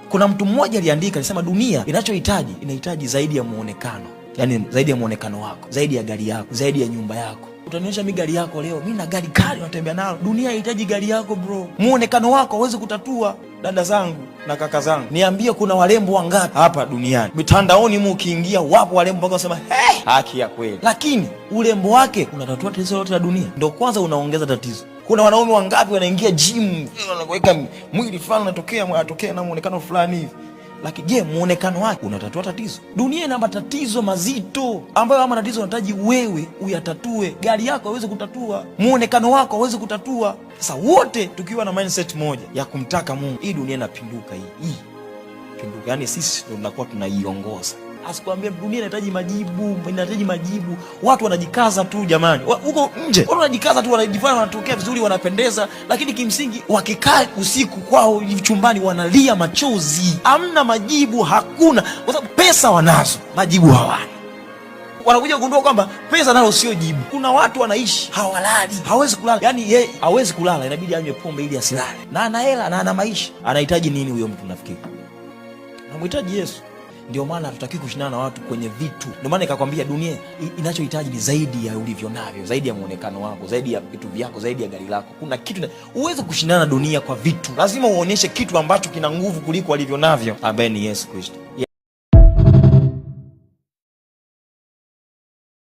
Kuna mtu mmoja aliandika, alisema dunia inahitaji zaidi ya muonekano. Yani zaidi ya muonekano wako, zaidi ya gari yako, zaidi ya nyumba yako. Utanionyesha mimi gari yako leo, mimi na gari kali natembea nalo. Dunia inahitaji gari yako bro. Muonekano wako hauwezi kutatua. Dada zangu na kaka zangu, niambie kuna warembo wangapi hapa duniani? Mitandaoni ukiingia wapo warembo mpaka unasema hey, haki ya kweli. Lakini urembo wake unatatua tatizo lote la dunia? Ndio kwanza unaongeza tatizo. Kuna wanaume wangapi wanaingia gym, wanaweka mwili fulani unatokea na muonekano fulani hivi. Lakini je, muonekano wake unatatua tatizo? Dunia ina matatizo mazito ambayo ama tatizo unahitaji wewe uyatatue. Gari yako haiwezi kutatua, muonekano wako hauwezi kutatua. Sasa wote tukiwa na mindset moja ya kumtaka Mungu, hii dunia inapinduka hii pinduka. Yani sisi ndio tunakuwa tunaiongoza. Asikwambia dunia inahitaji majibu. Watu wanajikaza tu jamani. Huko nje watu wanajikaza tu, wanajifanya wanatokea vizuri, wanapendeza, lakini kimsingi wakikaa usiku kwao chumbani wanalia machozi. Hamna majibu, hakuna. Kwa sababu pesa wanazo, majibu hawana. Wanakuja kugundua kwamba pesa nalo sio jibu. Kuna watu wanaishi hawalali, hawezi kulala. Yani yeye hawezi kulala, inabidi anywe pombe ili asilale. Na ana hela na ana maisha. Anahitaji nini huyo mtu nafikiri? Anamhitaji Yesu. Ndio maana hatutaki kushindana na watu kwenye vitu. Ndio maana nikakwambia dunia inachohitaji ni zaidi ya ulivyo navyo, zaidi ya muonekano wako, zaidi ya vitu vyako, zaidi ya gari lako. Kuna kitu uweze kushindana na dunia kwa vitu. Lazima uonyeshe kitu ambacho kina nguvu kuliko walivyo navyo, ambaye ni Yesu Kristo.